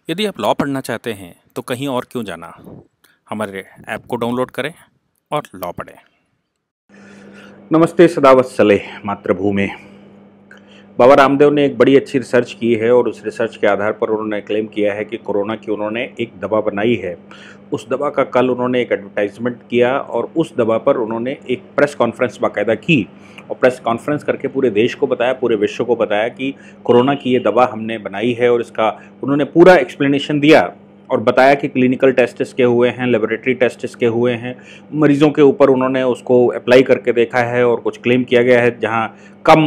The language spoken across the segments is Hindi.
यदि आप लॉ पढ़ना चाहते हैं तो कहीं और क्यों जाना। हमारे ऐप को डाउनलोड करें और लॉ पढ़ें। नमस्ते सदावत्सले मातृभूमि। बाबा रामदेव ने एक बड़ी अच्छी रिसर्च की है और उस रिसर्च के आधार पर उन्होंने क्लेम किया है कि कोरोना की उन्होंने एक दवा बनाई है। उस दवा का कल उन्होंने एक एडवर्टाइजमेंट किया और उस दवा पर उन्होंने एक प्रेस कॉन्फ्रेंस बाकायदा की और प्रेस कॉन्फ्रेंस करके पूरे देश को बताया, पूरे विश्व को बताया कि कोरोना की ये दवा हमने बनाई है और इसका उन्होंने पूरा एक्सप्लेनेशन दिया और बताया कि क्लिनिकल टेस्ट इसके हुए हैं, लेबोरेटरी टेस्ट इसके हुए हैं, मरीजों के ऊपर उन्होंने उसको अप्लाई करके देखा है और कुछ क्लेम किया गया है जहां कम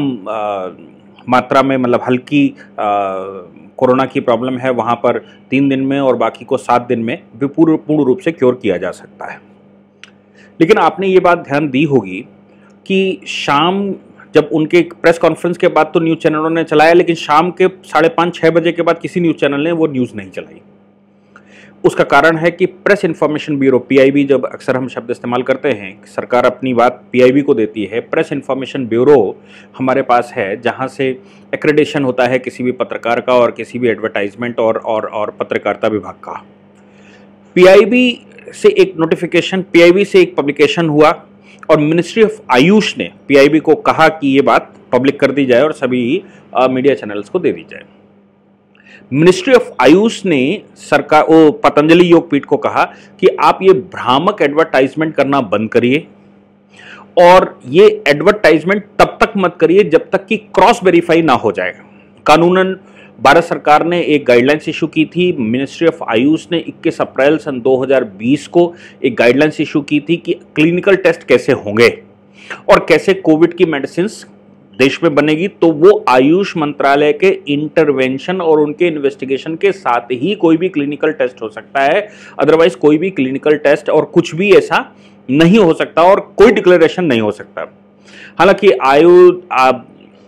मात्रा में मतलब हल्की कोरोना की प्रॉब्लम है वहां पर 3 दिन में और बाकी को 7 दिन में भी पूर्ण रूप से क्योर किया जा सकता है। लेकिन आपने ये बात ध्यान दी होगी कि शाम जब उनके प्रेस कॉन्फ्रेंस के बाद तो न्यूज़ चैनलों ने चलाया, लेकिन शाम के 5:30-6 बजे के बाद किसी न्यूज़ चैनल ने वो न्यूज़ नहीं चलाई। उसका कारण है कि प्रेस इन्फॉर्मेशन ब्यूरो पीआईबी, जब अक्सर हम शब्द इस्तेमाल करते हैं, सरकार अपनी बात पीआईबी को देती है। प्रेस इन्फॉर्मेशन ब्यूरो हमारे पास है जहां से एक्रेडिशन होता है किसी भी पत्रकार का और किसी भी एडवर्टाइजमेंट और पत्रकारिता विभाग का। पीआईबी से एक नोटिफिकेशन, पीआईबी से एक पब्लिकेशन हुआ और मिनिस्ट्री ऑफ आयुष ने पीआईबी को कहा कि ये बात पब्लिक कर दी जाए और सभी मीडिया चैनल्स को दे दी जाए। मिनिस्ट्री ऑफ आयुष ने सरकार पतंजलि योगपीठ को कहा कि आप ये भ्रामक एडवर्टाइजमेंट करना बंद करिए और ये एडवर्टाइजमेंट तब तक मत करिए जब तक कि क्रॉस वेरीफाई ना हो जाएगा। कानूनन भारत सरकार ने एक गाइडलाइंस इशू की थी। मिनिस्ट्री ऑफ आयुष ने 21 अप्रैल सन 2020 को एक गाइडलाइंस इशू की थी कि क्लिनिकल टेस्ट कैसे होंगे और कैसे कोविड की मेडिसिन देश में बनेगी। तो वो आयुष मंत्रालय के इंटरवेंशन और उनके इन्वेस्टिगेशन के साथ ही कोई भी क्लिनिकल टेस्ट हो सकता है, अदरवाइज कोई भी क्लिनिकल टेस्ट और कुछ भी ऐसा नहीं हो सकता और कोई डिक्लेरेशन नहीं हो सकता। हालांकि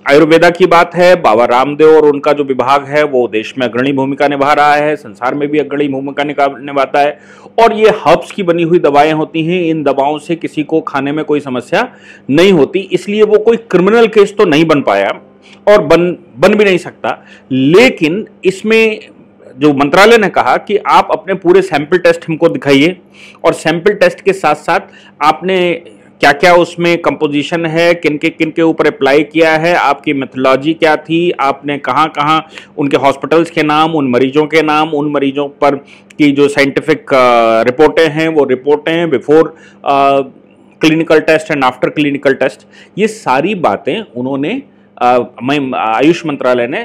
आयुर्वेदा की बात है, बाबा रामदेव और उनका जो विभाग है वो देश में अग्रणी भूमिका निभा रहा है, संसार में भी अग्रणी भूमिका निभाता है और ये हर्ब्स की बनी हुई दवाएं होती हैं। इन दवाओं से किसी को खाने में कोई समस्या नहीं होती, इसलिए वो कोई क्रिमिनल केस तो नहीं बन पाया और बन भी नहीं सकता। लेकिन इसमें जो मंत्रालय ने कहा कि आप अपने पूरे सैंपल टेस्ट हमको दिखाइए और सैंपल टेस्ट के साथ साथ आपने क्या क्या उसमें कंपोजिशन है, किन के ऊपर अप्लाई किया है, आपकी मेथोलॉजी क्या थी, आपने कहाँ कहाँ उनके हॉस्पिटल्स के नाम, उन मरीजों के नाम, उन मरीजों पर की जो साइंटिफिक रिपोर्टें हैं वो रिपोर्टें before clinical test and after clinical test, ये सारी बातें उन्होंने आयुष मंत्रालय ने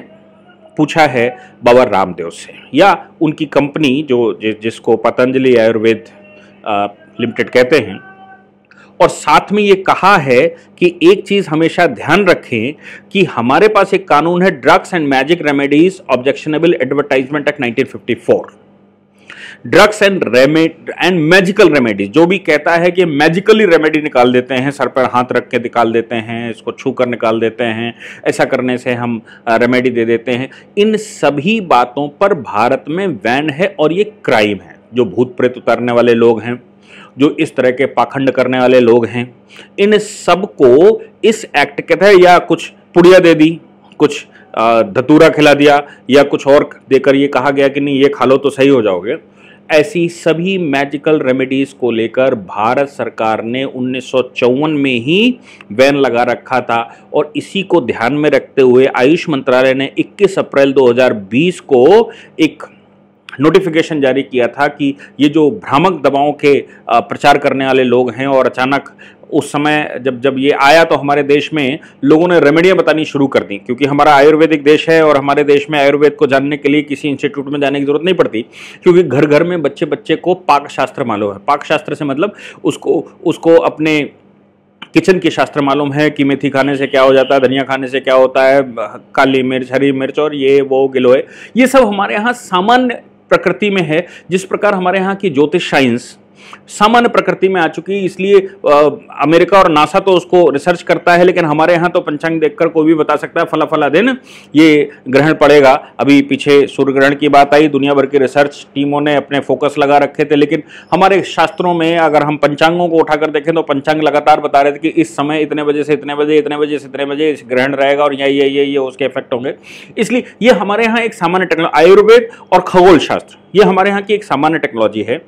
पूछा है बाबा रामदेव से या उनकी कंपनी जिसको पतंजलि आयुर्वेद लिमिटेड कहते हैं। और साथ में ये कहा है कि एक चीज हमेशा ध्यान रखें कि हमारे पास एक कानून है, drugs and magic remedies objectionable advertisement act 1954। Drugs and magical remedies जो भी कहता है कि मैजिकली रेमेडी निकाल देते हैं, सर पर हाथ रख के निकाल देते हैं, इसको छू कर निकाल देते हैं, ऐसा करने से हम रेमेडी दे देते हैं, इन सभी बातों पर भारत में बैन है और ये क्राइम है। जो भूत प्रेत उतारने वाले लोग हैं, जो इस तरह के पाखंड करने वाले लोग हैं, इन सब को इस एक्ट के तहत या कुछ पुड़िया दे दी, कुछ धतूरा खिला दिया या कुछ और देकर ये कहा गया कि नहीं ये खा लो तो सही हो जाओगे, ऐसी सभी मैजिकल रेमेडीज को लेकर भारत सरकार ने 1954 में ही बैन लगा रखा था। और इसी को ध्यान में रखते हुए आयुष मंत्रालय ने 21 अप्रैल 2020 को एक नोटिफिकेशन जारी किया था कि ये जो भ्रामक दवाओं के प्रचार करने वाले लोग हैं, और अचानक उस समय जब ये आया तो हमारे देश में लोगों ने रेमेडियां बतानी शुरू कर दी, क्योंकि हमारा आयुर्वेदिक देश है और हमारे देश में आयुर्वेद को जानने के लिए किसी इंस्टीट्यूट में जाने की जरूरत नहीं पड़ती, क्योंकि घर घर में बच्चे को पाक शास्त्र मालूम है। पाक शास्त्र से मतलब उसको अपने किचन के शास्त्र मालूम है कि मेथी खाने से क्या हो जाता है, धनिया खाने से क्या होता है, काली मिर्च, हरी मिर्च और ये वो गिलोय, ये सब हमारे यहाँ सामान्य प्रकृति में है। जिस प्रकार हमारे यहाँ की ज्योतिष साइंस सामान्य प्रकृति में आ चुकी है। इसलिए अमेरिका और नासा तो उसको रिसर्च करता है, लेकिन हमारे यहाँ तो पंचांग देखकर कोई भी बता सकता है फला फला दिन ये ग्रहण पड़ेगा। अभी पीछे सूर्य ग्रहण की बात आई, दुनिया भर की रिसर्च टीमों ने अपने फोकस लगा रखे थे, लेकिन हमारे शास्त्रों में अगर हम पंचांगों को उठाकर देखें तो पंचांग लगातार बता रहे थे कि इस समय इतने बजे से इतने बजे, इतने बजे से इतने बजे इस ग्रहण रहेगा और ये उसके इफेक्ट होंगे। इसलिए ये हमारे यहाँ एक सामान्य टेक्नोलॉजी, आयुर्वेद और खगोल शास्त्र ये हमारे यहाँ की एक सामान्य टेक्नोलॉजी है।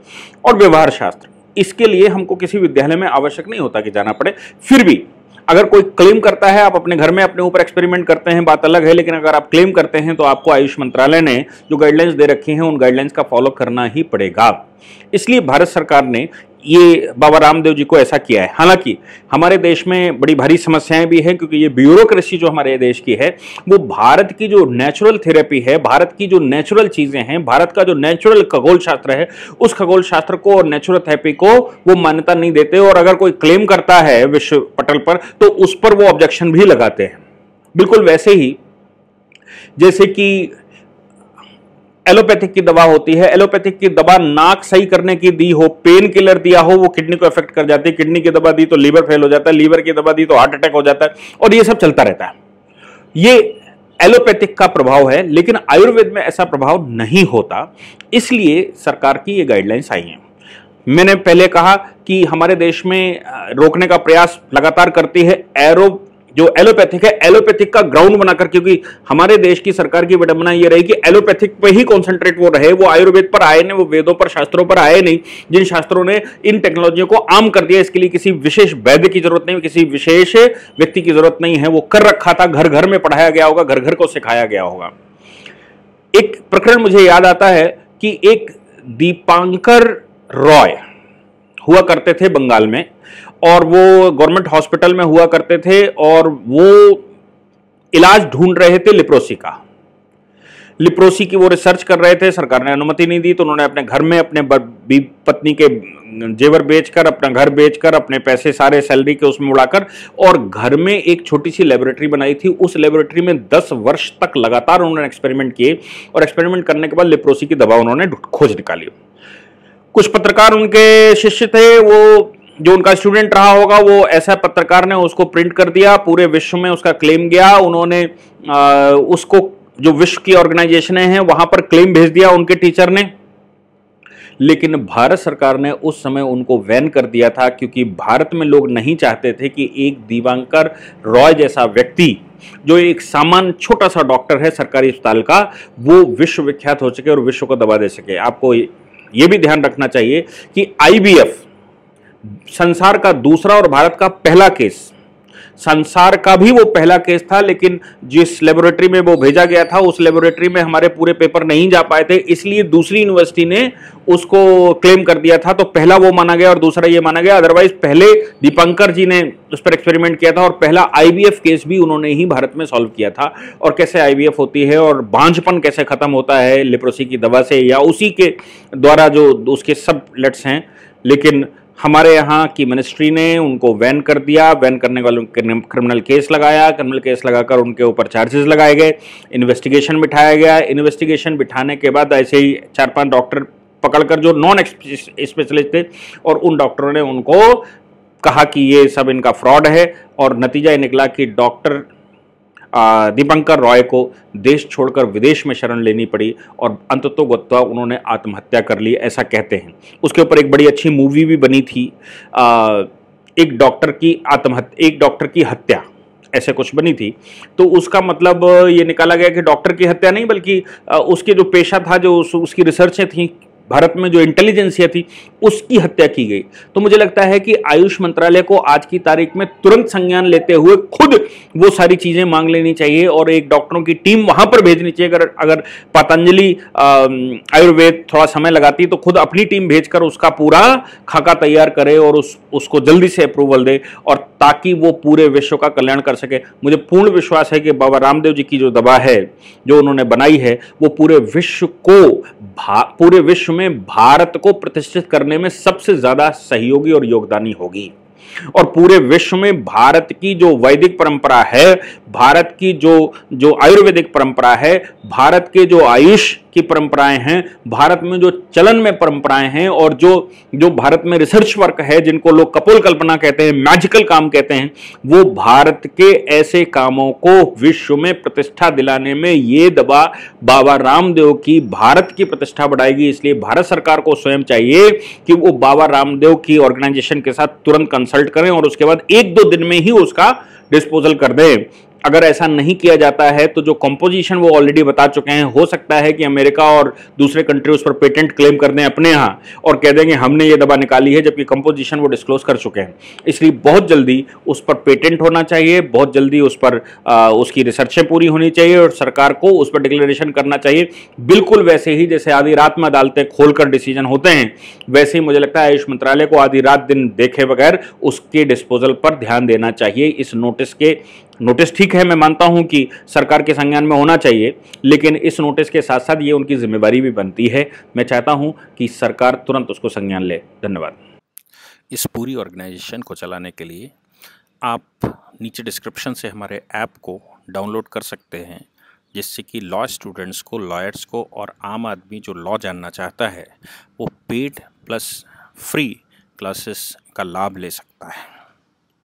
और व्यवहार शास्त्र, इसके लिए हमको किसी विद्यालय में आवश्यक नहीं होता कि जाना पड़े। फिर भी अगर कोई क्लेम करता है, आप अपने घर में अपने ऊपर एक्सपेरिमेंट करते हैं, बात अलग है, लेकिन अगर आप क्लेम करते हैं तो आपको आयुष मंत्रालय ने जो गाइडलाइंस दे रखी हैं उन गाइडलाइंस का फॉलो करना ही पड़ेगा। इसलिए भारत सरकार ने ये बाबा रामदेव जी को ऐसा किया है। हालांकि हमारे देश में बड़ी भारी समस्याएं भी हैं, क्योंकि ये ब्यूरोक्रेसी जो हमारे देश की है वो भारत की जो नेचुरल थेरेपी है, भारत की जो नेचुरल चीजें हैं, भारत का जो नेचुरल खगोल शास्त्र है, उस खगोल शास्त्र को और नेचुरल थेरेपी को वो मान्यता नहीं देते। और अगर कोई क्लेम करता है विश्व पटल पर तो उस पर वो ऑब्जेक्शन भी लगाते हैं। बिल्कुल वैसे ही जैसे कि एलोपैथिक की दवा होती है, एलोपैथिक की दवा नाक सही करने की दी हो, पेन किलर दिया हो, वो किडनी को अफेक्ट कर जाती है, किडनी की दवा दी तो लीवर फेल हो जाता है, लीवर की दवा दी तो हार्ट अटैक हो जाता है, और ये सब चलता रहता है। ये एलोपैथिक का प्रभाव है, लेकिन आयुर्वेद में ऐसा प्रभाव नहीं होता। इसलिए सरकार की ये गाइडलाइंस आई हैं। मैंने पहले कहा कि हमारे देश में रोकने का प्रयास लगातार करती है जो एलोपैथिक है, एलोपैथिक का ग्राउंड बनाकर, क्योंकि हमारे देश की सरकार की विडंबना यह रही कि एलोपैथिक पे ही कॉन्सेंट्रेट वो रहे, वो आयुर्वेद पर आए नहीं, वो वेदों पर शास्त्रों पर आए नहीं, जिन शास्त्रों ने इन टेक्नोलॉजियों को आम कर दिया। इसके लिए किसी विशेष वैद्य की जरूरत नहीं, किसी विशेष व्यक्ति की जरूरत नहीं है, वो कर रखा था, घर घर में पढ़ाया गया होगा, घर घर को सिखाया गया होगा। एक प्रकरण मुझे याद आता है कि एक दीपांकर रॉय हुआ करते थे बंगाल में, और वो गवर्नमेंट हॉस्पिटल में हुआ करते थे, और वो इलाज ढूंढ रहे थे लिप्रोसी की वो रिसर्च कर रहे थे। सरकार ने अनुमति नहीं दी तो उन्होंने अपने घर में अपने पत्नी के जेवर बेचकर, अपना घर बेचकर, अपने पैसे सारे सैलरी के उसमें उड़ाकर, और घर में एक छोटी सी लेबोरेटरी बनाई थी। उस लेबोरेटरी में 10 वर्ष तक लगातार उन्होंने एक्सपेरिमेंट किए, और एक्सपेरिमेंट करने के बाद लिप्रोसी की दवा उन्होंने खोज निकाली। कुछ पत्रकार उनके शिष्य थे, वो जो उनका स्टूडेंट रहा होगा, वो ऐसा पत्रकार ने उसको प्रिंट कर दिया, पूरे विश्व में उसका क्लेम गया। उन्होंने उसको जो विश्व की ऑर्गेनाइजेशनें हैं वहां पर क्लेम भेज दिया उनके टीचर ने। लेकिन भारत सरकार ने उस समय उनको बैन कर दिया था, क्योंकि भारत में लोग नहीं चाहते थे कि एक दीपांकर रॉय जैसा व्यक्ति, जो एक सामान्य छोटा सा डॉक्टर है सरकारी अस्पताल का, वो विश्व विख्यात हो सके और विश्व को दबा दे सके। आपको ये भी ध्यान रखना चाहिए कि IVF संसार का दूसरा और भारत का पहला केस, संसार का भी वो पहला केस था, लेकिन जिस लेबोरेटरी में वो भेजा गया था उस लेबोरेटरी में हमारे पूरे पेपर नहीं जा पाए थे, इसलिए दूसरी यूनिवर्सिटी ने उसको क्लेम कर दिया था। तो पहला वो माना गया और दूसरा ये माना गया। अदरवाइज पहले दीपांकर जी ने उस पर एक्सपेरिमेंट किया था, और पहला IVF केस भी उन्होंने ही भारत में सॉल्व किया था। और कैसे IVF होती है और बांझपन कैसे खत्म होता है लेप्रोसी की दवा से, या उसी के द्वारा जो उसके सब लेट्स हैं। लेकिन हमारे यहाँ की मिनिस्ट्री ने उनको बैन कर दिया। बैन करने वालों क्रिमिनल केस लगाया, क्रिमिनल केस लगाकर उनके ऊपर चार्जेस लगाए गए, इन्वेस्टिगेशन बिठाया गया। इन्वेस्टिगेशन बिठाने के बाद ऐसे ही 4-5 डॉक्टर पकड़कर जो नॉन स्पेशलिस्ट थे, और उन डॉक्टरों ने उनको कहा कि ये सब इनका फ्रॉड है, और नतीजा ये निकला कि डॉक्टर दीपांकर रॉय को देश छोड़कर विदेश में शरण लेनी पड़ी, और अंततोगत्वा उन्होंने आत्महत्या कर ली, ऐसा कहते हैं। उसके ऊपर एक बड़ी अच्छी मूवी भी बनी थी, एक डॉक्टर की हत्या, ऐसे कुछ बनी थी। तो उसका मतलब ये निकाला गया कि डॉक्टर की हत्या नहीं, बल्कि उसके जो पेशा था, जो उसकी रिसर्चें थी, भारत में जो इंटेलिजेंसिया थी, उसकी हत्या की गई। तो मुझे लगता है कि आयुष मंत्रालय को आज की तारीख में तुरंत संज्ञान लेते हुए खुद वो सारी चीजें मांग लेनी चाहिए, और एक डॉक्टरों की टीम वहां पर भेजनी चाहिए। अगर पतंजलि आयुर्वेद थोड़ा समय लगाती तो खुद अपनी टीम भेजकर उसका पूरा खाका तैयार करे और उसको जल्दी से अप्रूवल दे, और ताकि वो पूरे विश्व का कल्याण कर सके। मुझे पूर्ण विश्वास है कि बाबा रामदेव जी की जो दवा है, जो उन्होंने बनाई है, वो पूरे विश्व में भारत को प्रतिष्ठित करने में सबसे ज्यादा सहयोगी और योगदानी होगी। और पूरे विश्व में भारत की जो वैदिक परंपरा है, भारत की जो आयुर्वेदिक परंपरा है, भारत के जो आयुष की परंपराएं हैं, भारत में जो चलन में परंपराएं हैं और जो भारत में रिसर्च वर्क है, जिनको लोग कपोल कल्पना कहते हैं, मैजिकल काम कहते हैं, वो भारत के ऐसे कामों को विश्व में प्रतिष्ठा दिलाने में ये दवा बाबा रामदेव की भारत की प्रतिष्ठा बढ़ाएगी। इसलिए भारत सरकार को स्वयं चाहिए कि वो बाबा रामदेव की ऑर्गेनाइजेशन के साथ तुरंत कंसल्ट करें और उसके बाद 1-2 दिन में ही उसका डिस्पोजल कर दें। अगर ऐसा नहीं किया जाता है तो जो कंपोजिशन वो ऑलरेडी बता चुके हैं, हो सकता है कि अमेरिका और दूसरे कंट्री उस पर पेटेंट क्लेम कर दें अपने यहाँ और कह देंगे हमने ये दवा निकाली है, जबकि कंपोजिशन वो डिस्क्लोज कर चुके हैं। इसलिए बहुत जल्दी उस पर पेटेंट होना चाहिए, बहुत जल्दी उस पर उसकी रिसर्चें पूरी होनी चाहिए और सरकार को उस पर डिक्लेरेशन करना चाहिए। बिल्कुल वैसे ही जैसे आधी रात में अदालतें खोलकर डिसीजन होते हैं, वैसे ही मुझे लगता है आयुष मंत्रालय को आधी रात दिन देखे बगैर उसके डिस्पोजल पर ध्यान देना चाहिए। इस नोटिस ठीक है, मैं मानता हूं कि सरकार के संज्ञान में होना चाहिए, लेकिन इस नोटिस के साथ साथ ये उनकी जिम्मेदारी भी बनती है। मैं चाहता हूं कि सरकार तुरंत उसको संज्ञान ले। धन्यवाद। इस पूरी ऑर्गेनाइजेशन को चलाने के लिए आप नीचे डिस्क्रिप्शन से हमारे ऐप को डाउनलोड कर सकते हैं, जिससे कि लॉ स्टूडेंट्स को, लॉयर्स को और आम आदमी जो लॉ जानना चाहता है वो पेड प्लस फ्री क्लासेस का लाभ ले सकता है।